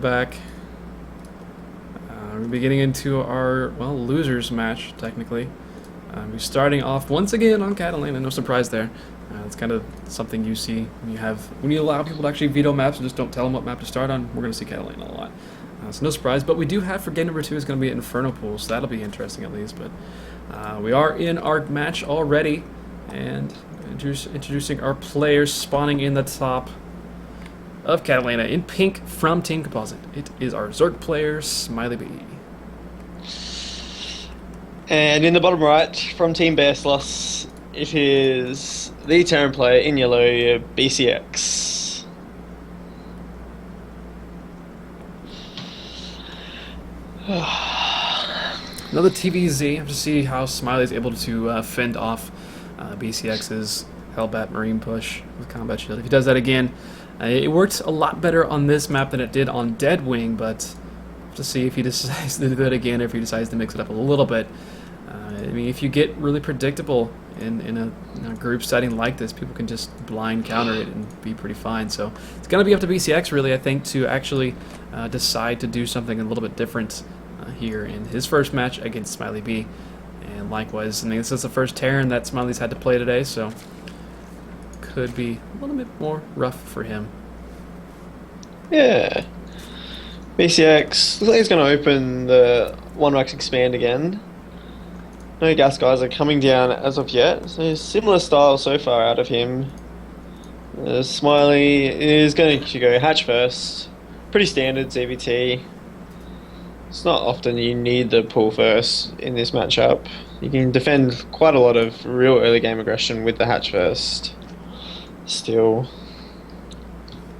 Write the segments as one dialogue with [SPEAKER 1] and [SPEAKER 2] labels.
[SPEAKER 1] back. We'll be getting into our, well, losers match, technically. We're starting off once again on Catalina, no surprise there. It's kind of something you see when you allow people to actually veto maps and just don't tell them what map to start on. We're going to see Catalina a lot. So no surprise, but we do have for game number 2 is going to be Inferno Pool, so that'll be interesting at least. But we are in our match already, and introducing our players spawning in the top of Catalina in pink from Team Composite. It is our Zerg player, Smiley B.
[SPEAKER 2] And in the bottom right, from Team Bearsloss, it is the Terran player in yellow, BCX.
[SPEAKER 1] Another TVZ. I have to see how Smiley is able to fend off BCX's Hellbat Marine push with Combat Shield. If he does that again, it works a lot better on this map than it did on Deadwing, but to see if he decides to do it again, or if he decides to mix it up a little bit. I mean, if you get really predictable in a group setting like this, people can just blind counter it and be pretty fine. So it's going to be up to BCX, really, I think, to actually decide to do something a little bit different here in his first match against Smiley B. And likewise, I mean, this is the first Terran that Smiley's had to play today, so could be a little bit more rough for him.
[SPEAKER 2] Yeah. BCX, looks like he's going to open the 1-Wax Expand again. No gas guys are coming down as of yet, so similar style so far out of him. Smiley is going to go hatch first. Pretty standard ZVT. It's not often you need the pull first in this matchup. You can defend quite a lot of real early game aggression with the hatch first. Still,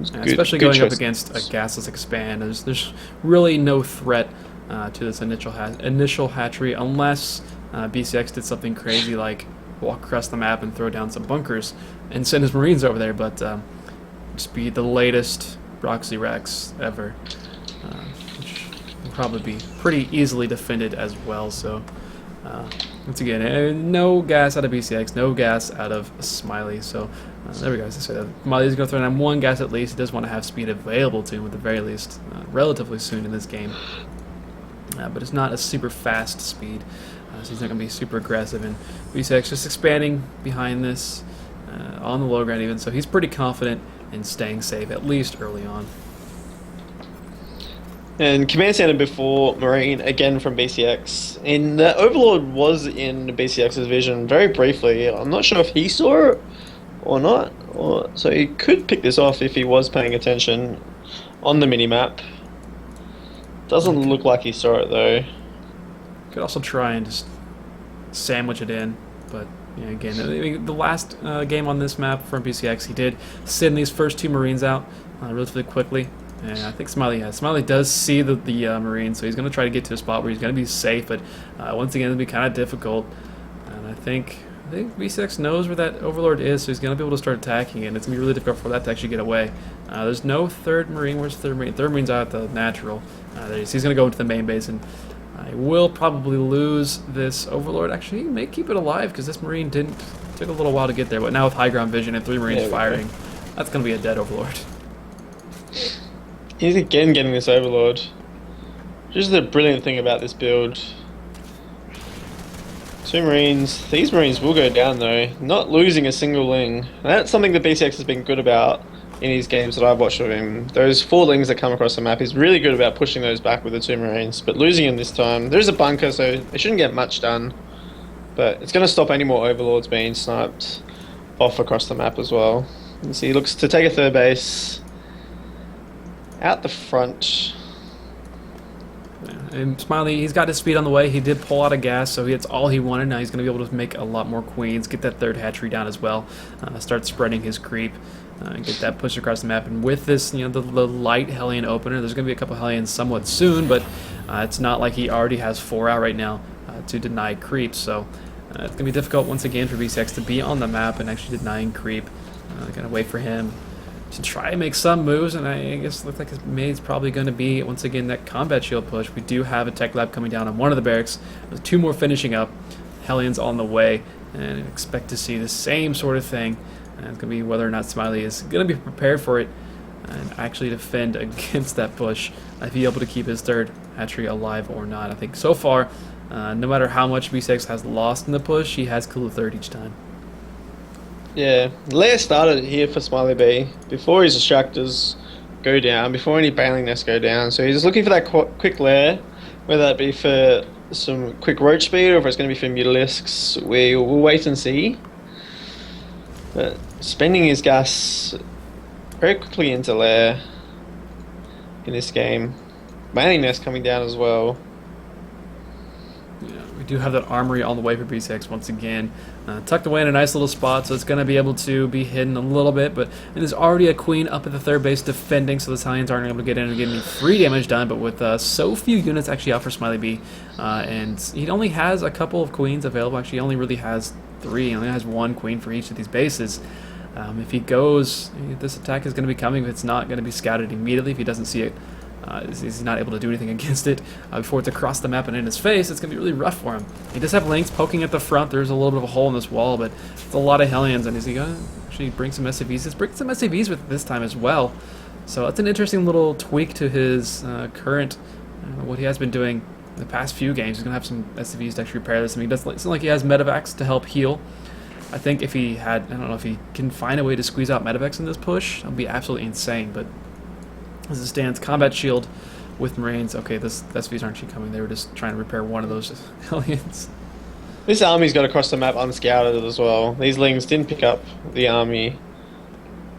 [SPEAKER 1] especially going up against a gasless expand, there's really no threat to this initial hatchery unless BCX did something crazy like walk across the map and throw down some bunkers and send his Marines over there. But just be the latest Roxy Rex ever, which will probably be pretty easily defended as well. So once again, no gas out of BCX, no gas out of Smiley. So there we go. As I said, Smiley's going to throw down 1 gas at least. He does want to have speed available to him at the very least, relatively soon in this game. But it's not a super fast speed, so he's not going to be super aggressive. And BCX just expanding behind this on the low ground even, so he's pretty confident in staying safe, at least early on.
[SPEAKER 2] And Command Center before Marine, again from BCX. And the Overlord was in BCX's vision very briefly. I'm not sure if he saw it or not. So he could pick this off if he was paying attention on the minimap. Doesn't look like he saw it though.
[SPEAKER 1] Could also try and just sandwich it in. But yeah, again, I mean, the last game on this map from BCX, he did send these first 2 Marines out relatively quickly. And I think Smiley does see the Marine, so he's going to try to get to a spot where he's going to be safe, but once again, it'll be kind of difficult. And I think BCX knows where that Overlord is, so he's going to be able to start attacking it, and it's going to be really difficult for that to actually get away. There's no 3rd Marine. Where's the 3rd Marine? 3rd Marine's out at the natural. There he is. He's going to go into the main base, and I will probably lose this Overlord. Actually, he may keep it alive, because this Marine took a little while to get there, but now with high ground vision and 3 Marines firing, that's going to be a dead Overlord.
[SPEAKER 2] He's again getting this Overlord. Just the brilliant thing about this build. 2 Marines. These Marines will go down though. Not losing a single Ling. And that's something that BCX has been good about in his games that I've watched of him. Those 4 Lings that come across the map, he's really good about pushing those back with the 2 Marines. But losing him this time, there's a bunker, so they shouldn't get much done. But it's going to stop any more Overlords being sniped off across the map as well. You see, he looks to take a 3rd base. Out the front.
[SPEAKER 1] And Smiley, he's got his speed on the way. He did pull out of gas, so that's all he wanted. Now he's going to be able to make a lot more queens, get that 3rd hatchery down as well, start spreading his creep, get that push across the map. And with this, the light Hellion opener, there's going to be a couple Hellions somewhat soon, but it's not like he already has 4 out right now to deny creep. So it's going to be difficult once again for BCX to be on the map and actually denying creep. Got to wait for him to try and make some moves, and I guess it looks like his main's probably going to be, once again, that combat shield push. We do have a tech lab coming down on one of the barracks. There's 2 more finishing up. Hellions on the way, and expect to see the same sort of thing. And it's going to be whether or not Smiley is going to be prepared for it. and actually defend against that push, if he's able to keep his third hatchery alive or not. I think so far, no matter how much BCX has lost in the push, he has killed the third each time.
[SPEAKER 2] Yeah, Lair started here for Smiley B before his distractors go down, before any bailing nests go down. So he's just looking for that quick lair, whether that be for some quick roach speed or if it's going to be for Mutalisks. We'll wait and see. But spending his gas very quickly into lair in this game. Bailing nest coming down as well.
[SPEAKER 1] Yeah, we do have that armory on the way for BCX once again. Tucked away in a nice little spot, so it's going to be able to be hidden a little bit. But and there's already a queen up at the third base defending, so the Italians aren't able to get in and get any free damage done. But with so few units actually out for Smiley B, and he only has a couple of queens available. Actually, he only really has 3. He only has 1 queen for each of these bases. If he goes, this attack is going to be coming. If it's not going to be scouted immediately, if he doesn't see it, he's not able to do anything against it before it's across the map and in his face, it's going to be really rough for him. He does have links poking at the front. There's a little bit of a hole in this wall, but it's a lot of Hellions, and is he going to actually bring some SCVs? He's bringing some SCVs with this time as well. So that's an interesting little tweak to his current, what he has been doing the past few games. He's going to have some SCVs to actually repair this. I mean, it doesn't seem like he has Medivacs to help heal. I think if he had, I don't know if he can find a way to squeeze out Medivacs in this push, that would be absolutely insane, but as it stands, combat shield with Marines. Okay, the SVs aren't actually coming. They were just trying to repair one of those Hellions.
[SPEAKER 2] This army's got across the map unscouted as well. These lings didn't pick up the army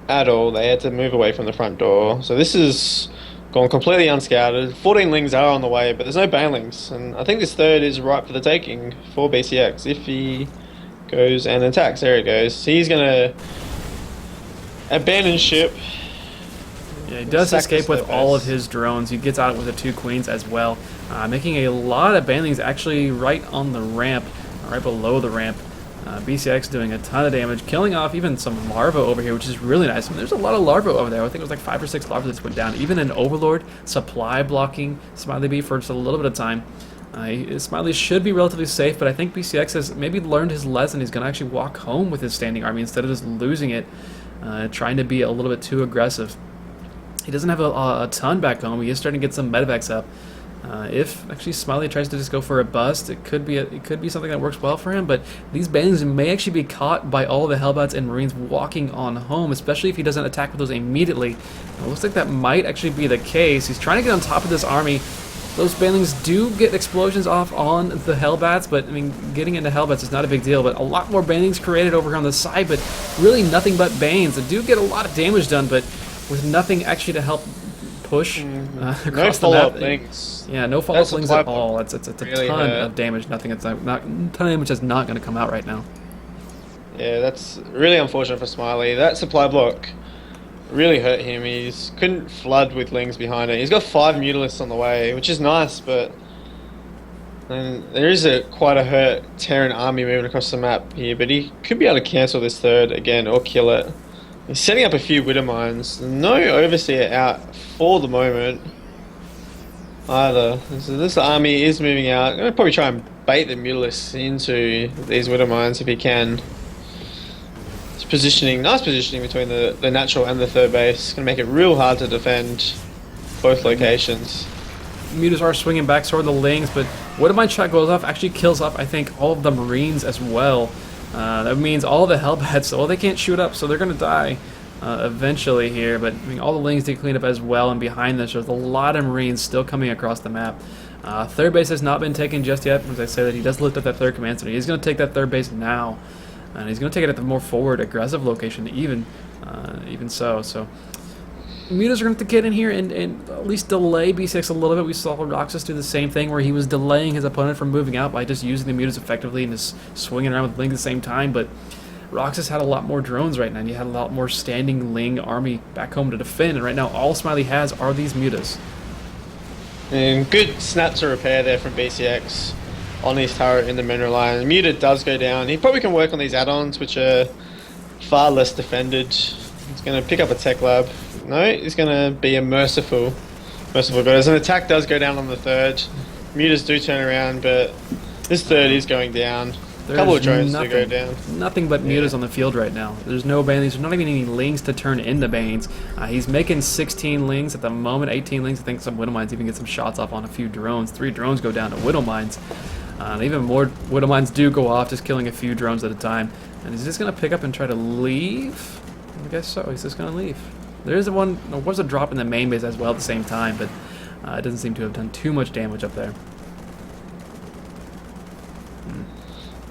[SPEAKER 2] at all. They had to move away from the front door. So this is gone completely unscouted. 14 lings are on the way, but there's no banelings. And I think this third is ripe for the taking for BCX. If he goes and attacks, there he goes. He's going to abandon ship.
[SPEAKER 1] Yeah, he does escape with all of his drones. He gets out with the 2 queens as well, making a lot of banelings actually right on the ramp, right below the ramp. BCX doing a ton of damage, killing off even some larvae over here, which is really nice. I mean, there's a lot of larvae over there. I think it was like 5 or 6 larvae that went down. Even an Overlord supply blocking Smiley B for just a little bit of time. Smiley should be relatively safe, but I think BCX has maybe learned his lesson. He's going to actually walk home with his standing army instead of just losing it, trying to be a little bit too aggressive. He doesn't have a ton back home. He is starting to get some medevacs up. If actually Smiley tries to just go for a bust, it could be something that works well for him. But these banelings may actually be caught by all the Hellbats and Marines walking on home, especially if he doesn't attack with those immediately. It looks like that might actually be the case. He's trying to get on top of this army. Those banelings do get explosions off on the Hellbats, but I mean, getting into Hellbats is not a big deal. But a lot more banelings created over here on the side, but really nothing but banes. They do get a lot of damage done, but with nothing actually to help push across
[SPEAKER 2] no follow-up links.
[SPEAKER 1] Yeah, no follow-up links at all. It's a really ton of damage. Nothing. It's not ton of damage that's not going to come out right now.
[SPEAKER 2] Yeah, that's really unfortunate for Smiley. That supply block really hurt him. He couldn't flood with lings behind it. He's got 5 Mutalisks on the way, which is nice, but there is quite a hurt Terran army moving across the map here. But he could be able to cancel this third again or kill it. He's setting up a few Widow Mines. No Overseer out for the moment either. So this army is moving out. I'm going to probably try and bait the Mutalisks into these Widow Mines if he can. It's positioning, nice positioning between the natural and the third base. It's going to make it real hard to defend both locations.
[SPEAKER 1] Mutas are swinging back toward the lings, but Widow Mine shot goes off, actually kills off, I think, all of the Marines as well. That means all the Hellbats, well, they can't shoot up, so they're going to die eventually here. But I mean, all the lings did clean up as well, and behind this, there's a lot of Marines still coming across the map. Third base has not been taken just yet, as I say that he does lift up that third command center. He's going to take that third base now, and he's going to take it at the more forward, aggressive location, even so. Mutas are going to have to get in here and at least delay B6 a little bit. We saw Roxas do the same thing where he was delaying his opponent from moving out by just using the Mutas effectively and just swinging around with Ling at the same time. But Roxas had a lot more drones right now, and he had a lot more standing Ling army back home to defend. And right now, all Smiley has are these Mutas.
[SPEAKER 2] And good snap to repair there from BCX on his turret in the mineral line. The Muta does go down. He probably can work on these add-ons, which are far less defended. He's going to pick up a tech lab. No, he's going to be a merciful god. As an attack does go down on the third, Mutas do turn around, but this third is going down. Couple of
[SPEAKER 1] There's
[SPEAKER 2] drones to go down.
[SPEAKER 1] nothing but mutas on the field right now. There's no Banelings. There's not even any Lings to turn into Banes. He's making 16 Lings at the moment, 18 Lings. I think some Widowmines even get some shots off on a few drones. 3 drones go down to Widowmines. And even more Widowmines do go off, just killing a few drones at a time. And he's just going to pick up and try to leave? I guess so. He's just going to leave. There was a drop in the main base as well at the same time, but it doesn't seem to have done too much damage up there.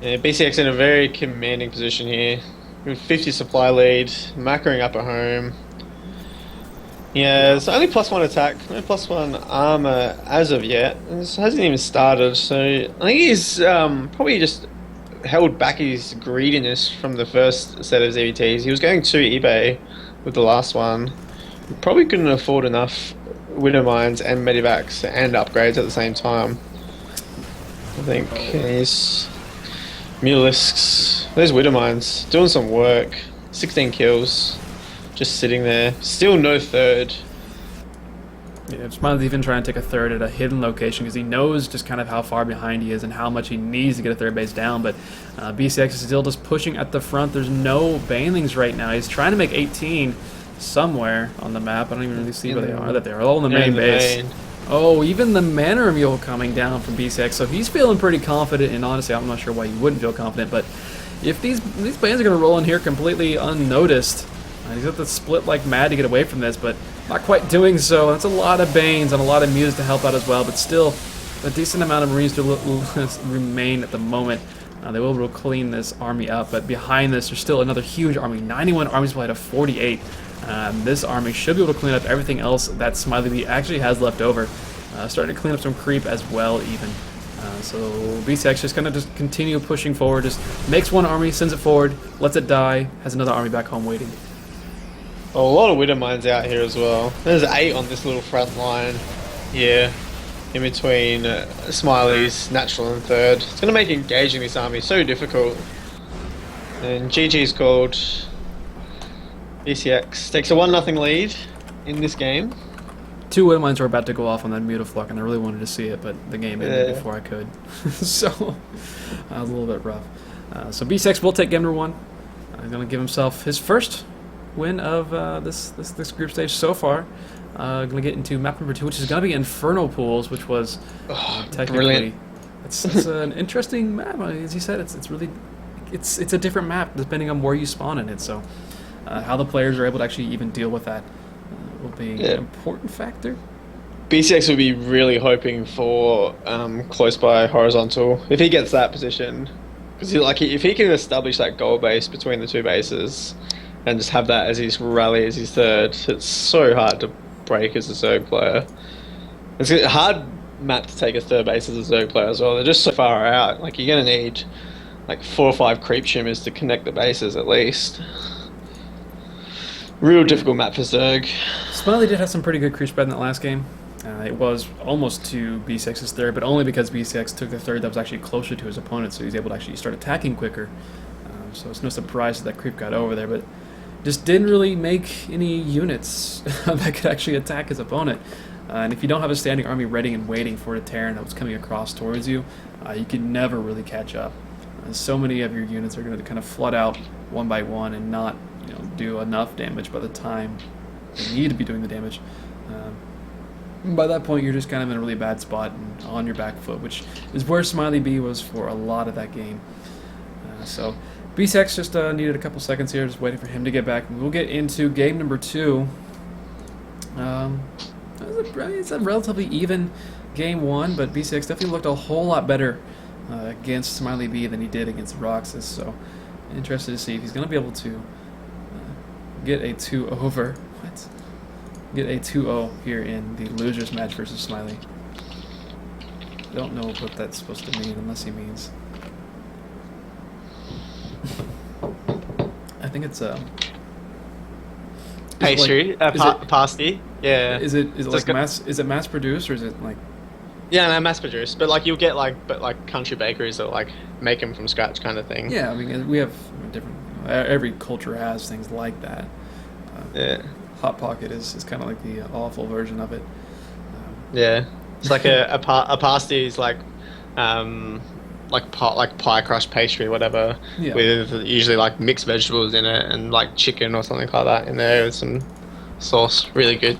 [SPEAKER 2] Yeah, BCX in a very commanding position here. With 50 supply lead, macroing up at home. Yeah, it's only +1 attack, no +1 armor as of yet. It hasn't even started, so I think he's probably just held back his greediness from the first set of ZVTs. He was going to eBay with the last one. He probably couldn't afford enough Widow Mines and Medivacs and upgrades at the same time. I think he's... Mulisks, there's Widow Mines, doing some work. 16 kills, just sitting there. Still no third.
[SPEAKER 1] Yeah, Smiley's even trying to take a third at a hidden location because he knows just kind of how far behind he is and how much he needs to get a third base down. But BCX is still just pushing at the front. There's no Banelings right now. He's trying to make 18 somewhere on the map. I don't even really see where they are. That they're all in the main base. Oh, even the Manor Mule coming down from BCX, so he's feeling pretty confident, and honestly, I'm not sure why you wouldn't feel confident, but if these bands are going to roll in here completely unnoticed, he's got to split like mad to get away from this, but not quite doing so. That's a lot of Banes and a lot of Mutas to help out as well, but still, a decent amount of Marines to remain at the moment. They will be able to clean this army up, but behind this, there's still another huge army, 91 army supply to 48. This army should be able to clean up everything else that Smiley Bee actually has left over. Starting to clean up some creep as well, even. So BCX just kind of just continue pushing forward, just makes one army, sends it forward, lets it die, has another army back home waiting.
[SPEAKER 2] Oh, a lot of Widow Mines out here as well. There's 8 on this little front line here, in between Smiley's natural and third. It's going to make engaging this army so difficult. And GG's called. BCX takes a 1-0 lead in this game.
[SPEAKER 1] 2 Widowmines were about to go off on that Mutaflux, and I really wanted to see it, but the game ended before I could. So, that was a little bit rough. So BCX will take game number 1. He's going to give himself his first win of this group stage so far. Going to get into map number 2, which is going to be Inferno Pools, which was technically... Brilliant. It's an interesting map. As you said, it's really... It's a different map depending on where you spawn in it, so... how the players are able to actually even deal with that will be an important factor.
[SPEAKER 2] BCX will be really hoping for close by horizontal if he gets that position, because if he can establish that goal base between the 2 bases and just have that as his rally as his third, it's so hard to break as a Zerg player. It's a hard map to take a third base as a Zerg player as well. They're just so far out. Like you're gonna need like 4 or 5 creep shimmers to connect the bases at least. Real difficult map for Zerg.
[SPEAKER 1] Smiley did have some pretty good creep spread in that last game. It was almost to BCX's third, but only because BCX took the third that was actually closer to his opponent, so he was able to actually start attacking quicker. So it's no surprise that creep got over there, but just didn't really make any units that could actually attack his opponent. And if you don't have a standing army ready and waiting for a Terran that was coming across towards you, you can never really catch up. So many of your units are going to kind of flood out one by one and not do enough damage by the time they need to be doing the damage. By that point, you're just kind of in a really bad spot and on your back foot, which is where Smiley B was for a lot of that game. So BCX just needed a couple seconds here, just waiting for him to get back. We'll get into game number 2. It's a relatively even game 1, but BCX definitely looked a whole lot better against Smiley B than he did against Roxas. So interested to see if he's going to be able to get a 2-over. What? Get a 2-0 here in the losers match versus Smiley. Don't know what that's supposed to mean unless he means. I think it's
[SPEAKER 2] pastry, pasty. Yeah.
[SPEAKER 1] Is it like mass produced or is it like?
[SPEAKER 2] Yeah, no, mass produced, but like you'll get like country bakeries that like make them from scratch kind of thing.
[SPEAKER 1] Yeah, I mean we have different. Every culture has things like that.
[SPEAKER 2] Yeah.
[SPEAKER 1] Hot Pocket is kind of like the awful version of it.
[SPEAKER 2] Yeah, it's like a pasty is like like pie crust pastry, whatever,
[SPEAKER 1] Yeah.
[SPEAKER 2] with usually like mixed vegetables in it and like chicken or something like that in there with some sauce. Really good.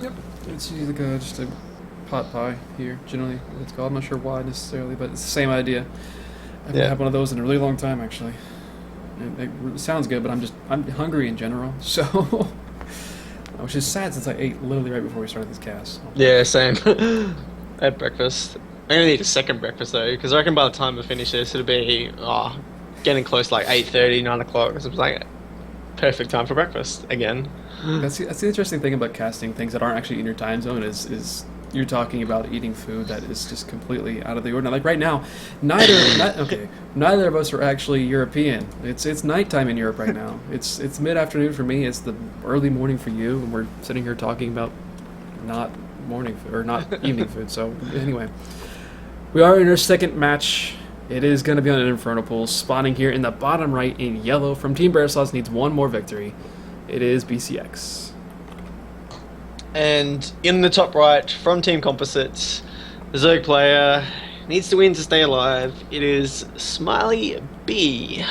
[SPEAKER 1] Yep. It's usually like just a pot pie here, generally what it's called. I'm not sure why necessarily, but it's the same idea. I haven't
[SPEAKER 2] Yeah.
[SPEAKER 1] had one of those in a really long time, actually. It sounds good, but I'm hungry in general, so which is sad since I ate literally right before we started this cast.
[SPEAKER 2] Yeah, same. At breakfast. I'm gonna need a second breakfast though, because I reckon by the time we finish this, it'll be getting close to like 8:30, 9 o'clock. So it's like perfect time for breakfast again.
[SPEAKER 1] That's the interesting thing about casting things that aren't actually in your time zone is you're talking about eating food that is just completely out of the ordinary. Like right now, neither of us are actually European. It's nighttime in Europe right now. It's mid afternoon for me. It's the early morning for you, and we're sitting here talking about not morning food, or not evening food. So anyway, we are in our second match. It is going to be on an Inferno Pool, spawning here in the bottom right in yellow. From Team Bearsauce needs one more victory. It is BCX.
[SPEAKER 2] And in the top right, from Team Composites, the Zerg player needs to win to stay alive. It is Smiley B.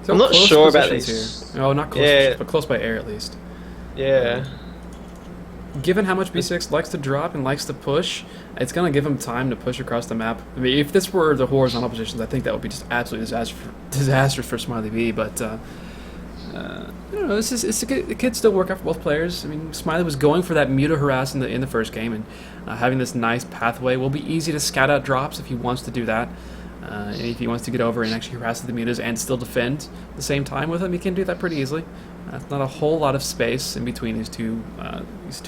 [SPEAKER 1] So
[SPEAKER 2] I'm not
[SPEAKER 1] close
[SPEAKER 2] sure about
[SPEAKER 1] positions
[SPEAKER 2] this.
[SPEAKER 1] here. Oh, not close,
[SPEAKER 2] Yeah.
[SPEAKER 1] but close by air at least.
[SPEAKER 2] Yeah.
[SPEAKER 1] Given how much B6 likes to drop and likes to push, it's going to give him time to push across the map. I mean, if this were the horizontal positions, I think that would be just absolutely disastrous for Smiley B, but I don't know, it could still work out for both players. I mean, Smiley was going for that muta harass in the first game, and having this nice pathway will be easy to scout out drops if he wants to do that. And if he wants to get over and actually harass the mutas and still defend at the same time with him, he can do that pretty easily. That's not a whole lot of space in between these two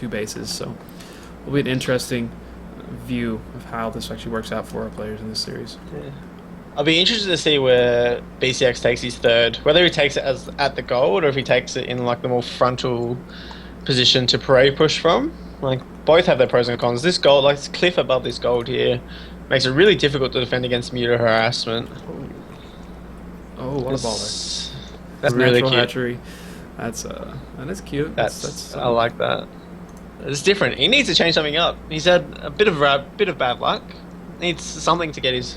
[SPEAKER 1] bases, so it'll be an interesting view of how this actually works out for our players in this series.
[SPEAKER 2] Yeah. I'll be interested to see where BCX takes his third, whether he takes it as at the gold or if he takes it in like the more frontal position to parade push from. Like both have their pros and cons. This gold, like this cliff above this gold here, makes it really difficult to defend against muta harassment.
[SPEAKER 1] Oh, what a baller!
[SPEAKER 2] That's really
[SPEAKER 1] Natural
[SPEAKER 2] cute.
[SPEAKER 1] hatchery. That is cute.
[SPEAKER 2] That's I like that. It's different. He needs to change something up. He's had a bit of bad luck. Needs something to get his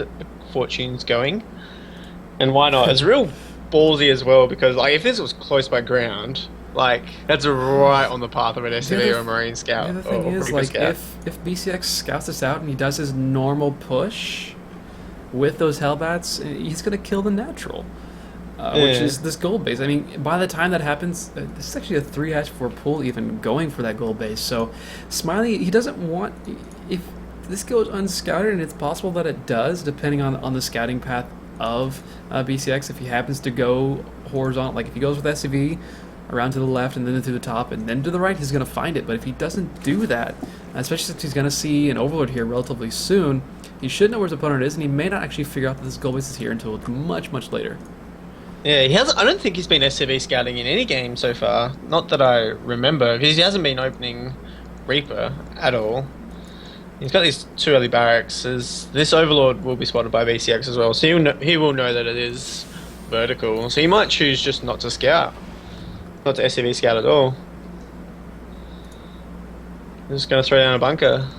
[SPEAKER 2] fortunes going. And why not? It's real ballsy as well because like if this was close by ground, like that's right on the path of an SCV or a Marine Scout.
[SPEAKER 1] The thing is,
[SPEAKER 2] Reaper
[SPEAKER 1] like
[SPEAKER 2] Scout.
[SPEAKER 1] if BCX scouts this out and he does his normal push with those Hellbats, he's gonna kill the natural. Which is this gold base. I mean, by the time that happens, this is actually a 3-4 pool even going for that gold base. So, Smiley, he doesn't want... If this goes unscouted, and it's possible that it does, depending on the scouting path of BCX, if he happens to go horizontal, like if he goes with SCV around to the left and then to the top and then to the right, he's going to find it. But if he doesn't do that, especially since he's going to see an Overlord here relatively soon, he should know where his opponent is, and he may not actually figure out that this gold base is here until much, much later.
[SPEAKER 2] Yeah, he hasn't. I don't think he's been SCV scouting in any game so far. Not that I remember, because he hasn't been opening Reaper at all. He's got these two early barracks. This Overlord will be spotted by BCX as well, so he will know that it is vertical. So he might choose just not to scout, not to SCV scout at all. I'm just going to throw down a bunker.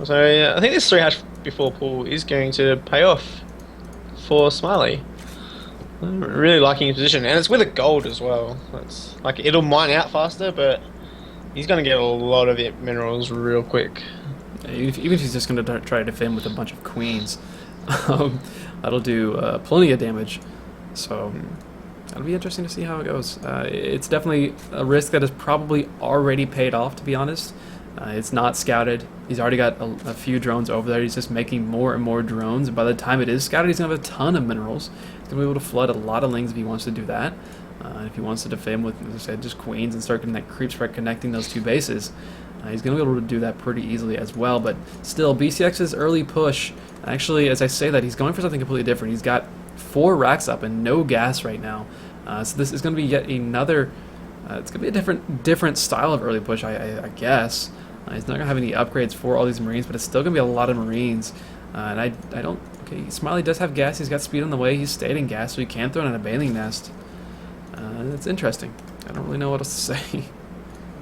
[SPEAKER 2] So yeah, I think this 3-hash before pool is going to pay off for Smiley. I'm really liking his position, and it's with a gold as well. It's like it'll mine out faster, but he's going to get a lot of it minerals real quick.
[SPEAKER 1] Even if he's just going to try to defend with a bunch of queens, that'll do plenty of damage. So that'll be interesting to see how it goes. It's definitely a risk that has probably already paid off, to be honest. It's not scouted. He's already got a few drones over there. He's just making more and more drones. And by the time it is scouted, he's going to have a ton of minerals. He's going to be able to flood a lot of lings if he wants to do that. And if he wants to defend with, as I said, just queens and start getting that creep spread connecting those two bases, he's going to be able to do that pretty easily as well. But still, BCX's early push, actually, as I say that, he's going for something completely different. He's got 4 racks up and no gas right now. So this is going to be yet another... it's going to be a different style of early push, I guess. He's not going to have any upgrades for all these Marines, but it's still going to be a lot of Marines. And I don't... Okay, Smiley does have gas. He's got speed on the way. He's stayed in gas, so he can throw in a bathing nest. That's interesting. I don't really know what else to say.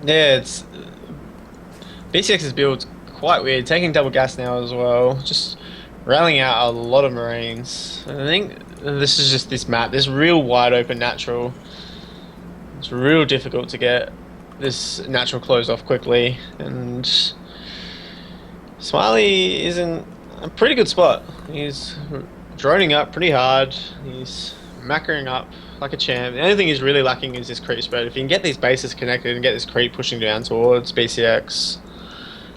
[SPEAKER 2] Yeah, it's BCX's build's quite weird, taking double gas now as well, just rallying out a lot of Marines. And I think this is just this map, this real wide open natural. It's real difficult to get this natural closed off quickly, and Smiley is in a pretty good spot. He's droning up pretty hard, he's macroing up like a champ. The only thing he's really lacking is this creep spread. If he can get these bases connected and get this creep pushing down towards BCX,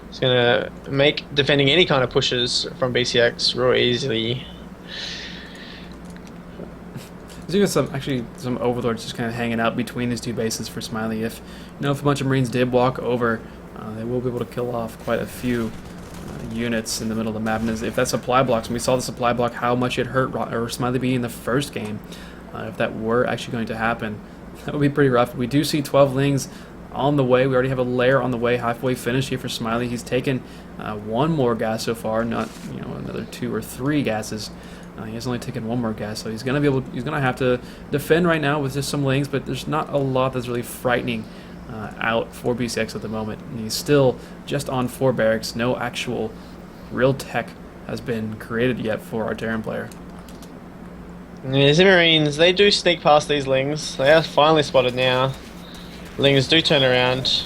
[SPEAKER 2] it's going to make defending any kind of pushes from BCX real easily.
[SPEAKER 1] There's even some overlords just kind of hanging out between these two bases for Smiley. If if a bunch of Marines did walk over, they will be able to kill off quite a few units in the middle of the map. And if that supply blocks, and we saw the supply block, how much it hurt or Smiley B in the first game. If that were actually going to happen, that would be pretty rough. We do see 12 Lings on the way. We already have a layer on the way, halfway finished here for Smiley. He's taken one more gas so far, not another 2 or 3 gases. He has only taken one more gas, so he's gonna have to defend right now with just some Lings, but there's not a lot that's really frightening out for BCX at the moment. And he's still just on 4 barracks. No actual real tech has been created yet for our Terran player.
[SPEAKER 2] Yeah, the Marines, they do sneak past these Lings. They are finally spotted now. Lings do turn around.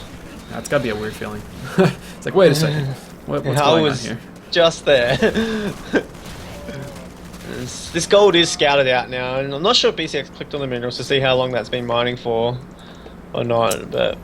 [SPEAKER 1] That's gotta be a weird feeling. It's like, wait a second, what's going on here?
[SPEAKER 2] Just there. This gold is scouted out now, and I'm not sure if BCX clicked on the minerals to see how long that's been mining for or not, but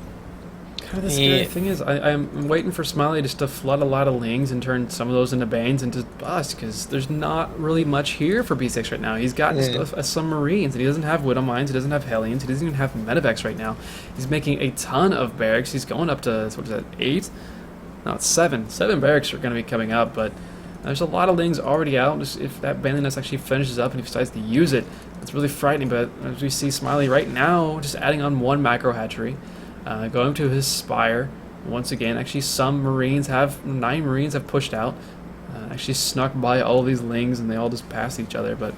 [SPEAKER 1] the scary thing is, I'm waiting for Smiley just to flood a lot of Lings and turn some of those into Banes and just bust, because there's not really much here for B6 right now. He's got some Marines, and he doesn't have Widow Mines, he doesn't have Hellions, he doesn't even have Medivacs right now. He's making a ton of barracks. He's going up to, what is that, 8? No, it's 7. 7 barracks are going to be coming up, but there's a lot of Lings already out. Just if that Baneling Nest actually finishes up and he decides to use it, it's really frightening. But as we see Smiley right now, just adding on 1 macro hatchery, going to his Spire once again. Actually, some Marines have 9 Marines have pushed out, actually snuck by all these Lings, and they all just passed each other. But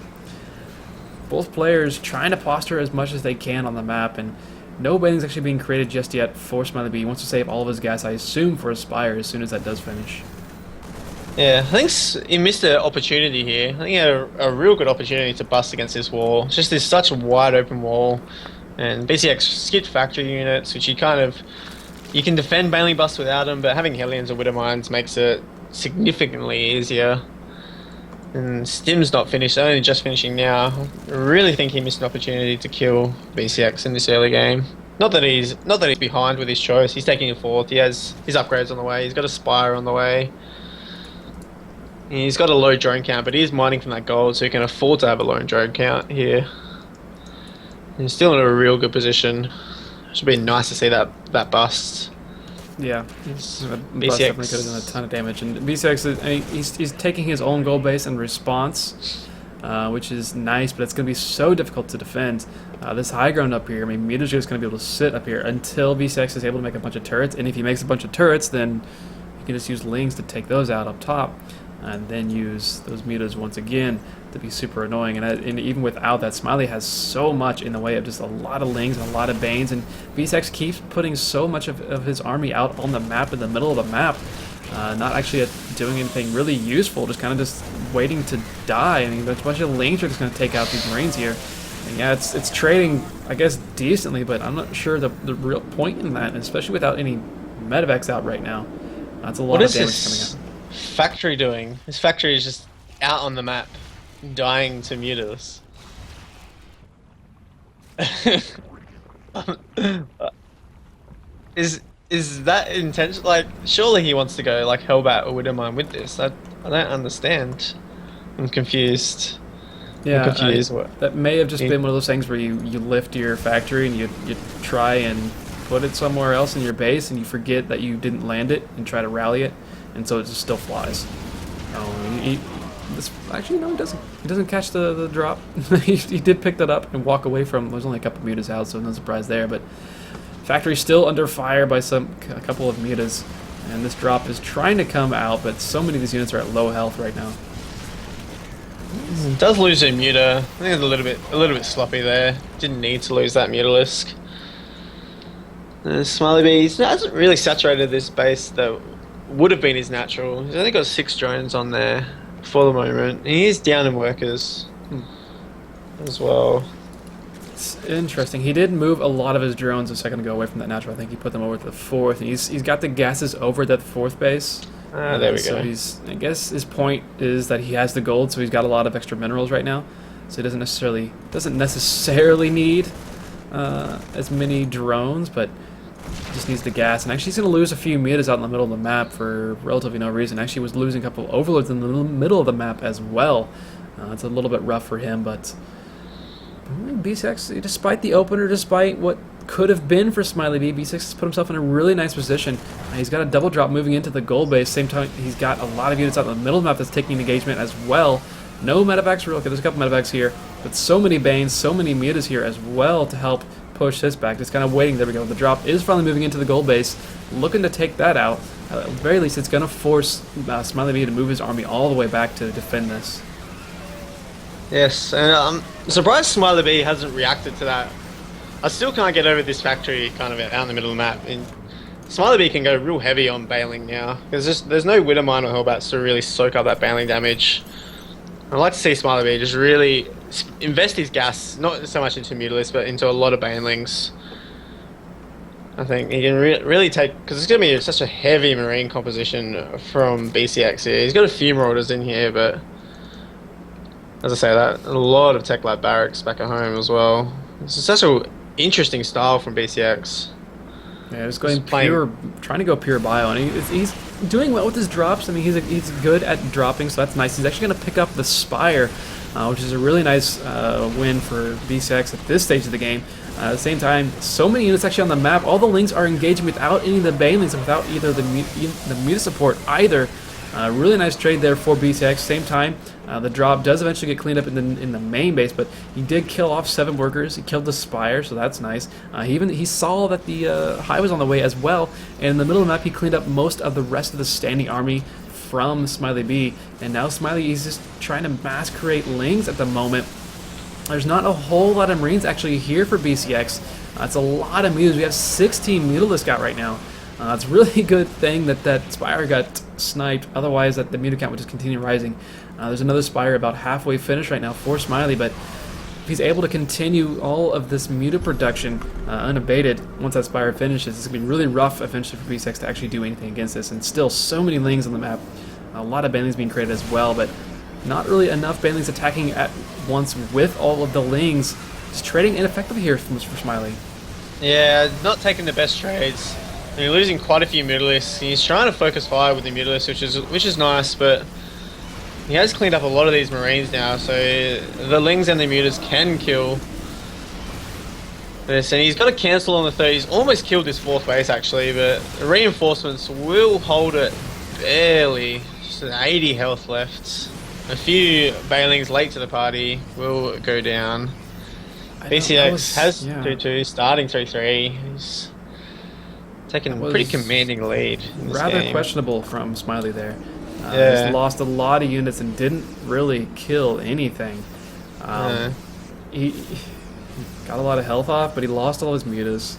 [SPEAKER 1] both players trying to posture as much as they can on the map, and no Baneling's actually being created just yet for Smiley B. He wants to save all of his gas, I assume, for his Spire as soon as that does finish.
[SPEAKER 2] Yeah, I think he missed an opportunity here. I think he had a real good opportunity to bust against this wall. It's just such a wide open wall, and BCX skipped factory units, which you can defend Baneling bust without them, but having Hellions or Widow Mines makes it significantly easier. And Stim's not finished, only just finishing now. I really think he missed an opportunity to kill BCX in this early game. Not that he's behind with his choice. He's taking a 4th. He has his upgrades on the way. He's got a Spire on the way. He's got a low drone count, but he is mining from that gold, so he can afford to have a low drone count here. He's still in a real good position. Should be nice to see that bust.
[SPEAKER 1] Yeah, bust definitely could have done a ton of damage. And BCX, he's taking his own gold base in response, which is nice, but it's going to be so difficult to defend. This high ground up here, I mean, Muta's just going to be able to sit up here until BCX is able to make a bunch of turrets, and if he makes a bunch of turrets, then you can just use Lings to take those out up top, and then use those Mutas once again to be super annoying. And even without that, Smiley has so much in the way of just a lot of Lings and a lot of Banes, and BCX keeps putting so much of his army out on the map, in the middle of the map, not actually doing anything really useful, just kind of just waiting to die. I mean, there's a bunch of Lings are just going to take out these Marines here. And yeah, it's trading, I guess, decently, but I'm not sure the real point in that, especially without any Medivacs out right now. That's a lot of damage coming out.
[SPEAKER 2] Factory doing? This factory is just out on the map, dying to Mutas. Is that intentional? Like, surely he wants to go like Hellbat or Widowmine with this. I don't understand. I'm confused.
[SPEAKER 1] Yeah, that may have just been one of those things where you lift your factory and you try and put it somewhere else in your base, and you forget that you didn't land it and try to rally it, and so it just still flies. Actually, no, he doesn't. He doesn't catch the drop. he did pick that up and walk away from. There's only a couple Mutas out, so no surprise there. But factory's still under fire by a couple of Mutas, and this drop is trying to come out, but so many of these units are at low health right now.
[SPEAKER 2] Does lose a Muta. I think it's a little bit sloppy there. Didn't need to lose that Mutalisk. Smiley B hasn't really saturated this base would have been his natural. He's only got 6 drones on there for the moment. He is down in workers as well.
[SPEAKER 1] It's interesting. He did move a lot of his drones a second ago away from that natural. I think he put them over to the 4th. And he's got the gases over that 4th base.
[SPEAKER 2] There we
[SPEAKER 1] so
[SPEAKER 2] go.
[SPEAKER 1] I guess his point is that he has the gold, so he's got a lot of extra minerals right now. So he doesn't necessarily need as many drones, but he just needs the gas. And actually, he's going to lose a few mutas out in the middle of the map for relatively no reason. Actually, was losing a couple of overlords in the middle of the map as well. It's a little bit rough for him, but B6, despite the opener, despite what could have been for Smiley B, B6 has put himself in a really nice position. He's got a double drop moving into the gold base. Same time, he's got a lot of units out in the middle of the map that's taking engagement as well. No medevacs real. Okay, there's a couple medevacs here, but so many Banes, so many mutas here as well to help push this back. Just kind of waiting. There we go. The drop is finally moving into the gold base, looking to take that out. At the very least, it's going to force Smiley B to move his army all the way back to defend this.
[SPEAKER 2] Yes, and I'm surprised Smiley B hasn't reacted to that. I still can't get over this factory kind of out in the middle of the map. And Smiley B can go real heavy on bailing now. There's no Widow Mine or Hellbats to really soak up that bailing damage. I'd like to see Smiley B just really invest his gas, not so much into Mutalisks, but into a lot of Banelings. I think he can really take, because it's going to be such a heavy Marine composition from BCX here. He's got a few Marauders in here, but as I say, that a lot of Tech Lab barracks back at home as well. It's such an interesting style from BCX.
[SPEAKER 1] Yeah, just going pure, trying to go pure bio, and he's doing well with his drops. I mean, he's good at dropping, so that's nice. He's actually going to pick up the Spire, which is a really nice win for BCX at this stage of the game. At the same time, so many units actually on the map. All the Lings are engaging without any of the Banelings and without either the Muta support either. Really nice trade there for BCX. Same time, the drop does eventually get cleaned up in the main base, but he did kill off 7 workers. He killed the Spire, so that's nice. He saw that the Hive was on the way as well, and in the middle of the map, he cleaned up most of the rest of the standing army from Smiley B. And now Smiley is just trying to mass create Lings at the moment. There's not a whole lot of Marines actually here for BCX. It's a lot of mutas. We have 16 Mutalisks out right now. It's a really good thing that Spire got sniped. Otherwise, that the muta count would just continue rising. There's another Spire about halfway finished right now for Smiley, but if he's able to continue all of this muta production unabated once that Spire finishes, it's going to be really rough eventually for BCX to actually do anything against this. And still, so many Lings on the map. A lot of Banelings being created as well, but not really enough Banelings attacking at once with all of the Lings. Just trading ineffectively here for Smiley.
[SPEAKER 2] Yeah, not taking the best trades. You're losing quite a few Mutalisks. He's trying to focus fire with the Mutalisks, which is nice, but he has cleaned up a lot of these Marines now, so the Lings and the Mutas can kill this, and he's got to cancel on the 30. He's almost killed his 4th base actually, but the reinforcements will hold it barely. Just 80 health left. A few Bailings late to the party will go down. BCX has 2-2, starting 3-3. He's taking a pretty commanding lead in this
[SPEAKER 1] rather
[SPEAKER 2] game.
[SPEAKER 1] Questionable from Smiley there. Just lost a lot of units and didn't really kill anything. He got a lot of health off, but he lost all his mutas.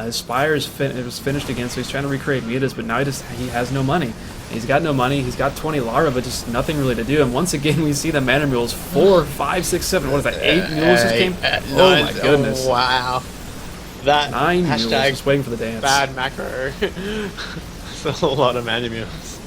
[SPEAKER 1] His Spire was finished again, so he's trying to recreate mutas, but now he has no money. He's got no money. He's got 20 Lara, but just nothing really to do. And once again, we see the mana mules 4, 5, 6, 7. What is that? 8 mules just came. Oh my goodness!
[SPEAKER 2] Oh, wow. That
[SPEAKER 1] 9 mules
[SPEAKER 2] hashtag
[SPEAKER 1] just waiting for the dance.
[SPEAKER 2] bad macro. That's a lot of mana mules.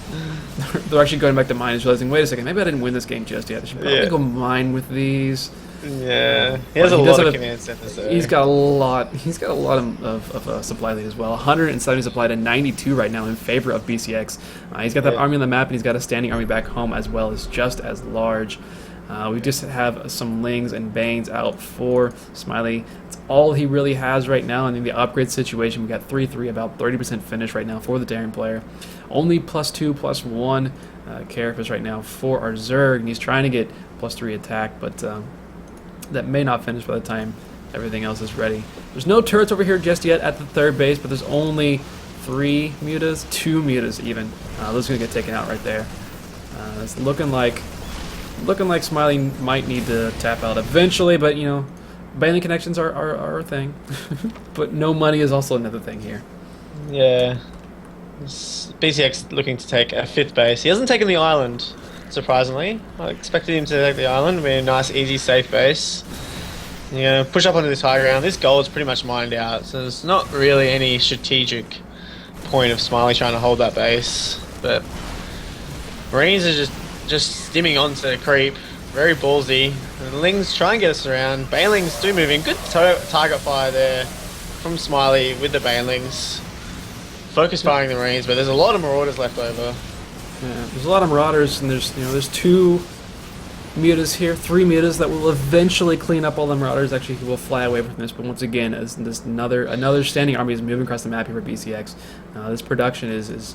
[SPEAKER 1] They're actually going back to mine and realizing, wait a second, maybe I didn't win this game just yet. I should probably go mine with these.
[SPEAKER 2] Yeah, he has a lot of command centers though.
[SPEAKER 1] He's got a lot. He's got a lot of supply lead as well. 170 supply to 92 right now in favor of BCX. He's got that army on the map, and he's got a standing army back home as well as just as large. We just have some Lings and Banes out for Smiley. It's all he really has right now. And in the upgrade situation, we got 3-3, about 30% finish right now for the Daring player. Only +2, +1 characters right now for our Zerg, and he's trying to get +3 attack, but that may not finish by the time everything else is ready. There's no turrets over here just yet at the 3rd base, but there's only 3 mutas, 2 mutas even. Those are going to get taken out right there. It's looking like Smiley might need to tap out eventually, but you know, Baneling connections are a thing. But no money is also another thing here.
[SPEAKER 2] Yeah. BCX looking to take a 5th base. He hasn't taken the island, surprisingly. I expected him to take the island, be a nice, easy, safe base. You push up onto this high ground. This goal is pretty much mined out, so there's not really any strategic point of Smiley trying to hold that base. But Marines are just stimming onto the creep, very ballsy. The Lings try and get us around. Banelings do move in. Good target fire there from Smiley with the Banelings. Focus firing the Marines, but there's a lot of Marauders left over.
[SPEAKER 1] Yeah, there's a lot of Marauders, and there's 2 mutas here, 3 mutas that will eventually clean up all the Marauders. Actually, he will fly away from this, but once again, as this another standing army is moving across the map here for BCX, this production is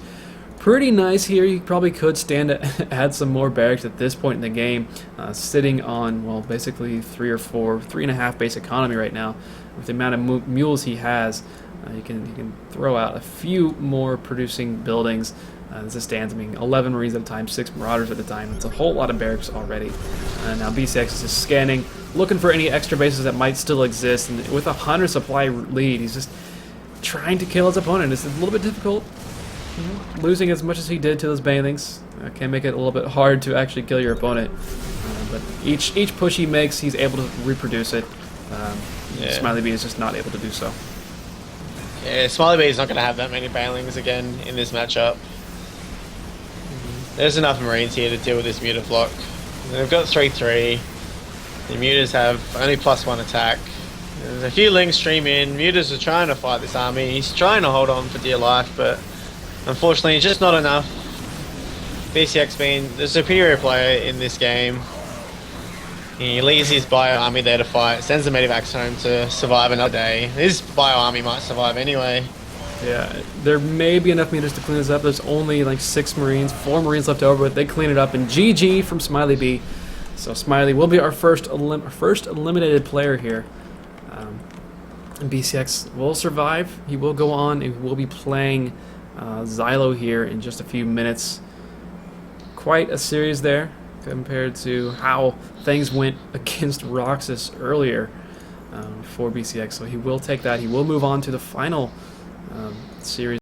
[SPEAKER 1] pretty nice here. You probably could stand to add some more barracks at this point in the game, sitting on, well, basically 3.5 base economy right now. With the amount of mules he has, you can throw out a few more producing buildings. This is stands, 11 Marines at a time, 6 Marauders at a time. It's a whole lot of barracks already. Now BCX is just scanning, looking for any extra bases that might still exist. And with a 100 supply lead, he's just trying to kill his opponent. It's a little bit difficult. Losing as much as he did to those Banelings can make it a little bit hard to actually kill your opponent. But each push he makes, he's able to reproduce it. Smiley B is just not able to do so.
[SPEAKER 2] Yeah, Smiley B is not going to have that many Banelings again in this matchup. There's enough Marines here to deal with this muta flock. They've got 3-3. The mutas have only +1 attack. There's a few Lings stream in. Mutas are trying to fight this army. He's trying to hold on for dear life, but unfortunately it's just not enough. BCX being the superior player in this game. He leaves his bio army there to fight, sends the medivacs home to survive another day. His bio army might survive anyway.
[SPEAKER 1] Yeah, there may be enough meters to clean this up. There's only like 4 Marines left over, but they clean it up. And GG from Smiley B. So Smiley will be our first eliminated player here. And BCX will survive. He will go on, and we'll be playing Xylo here in just a few minutes. Quite a series there compared to how things went against Roxas earlier for BCX. So he will take that. He will move on to the final series.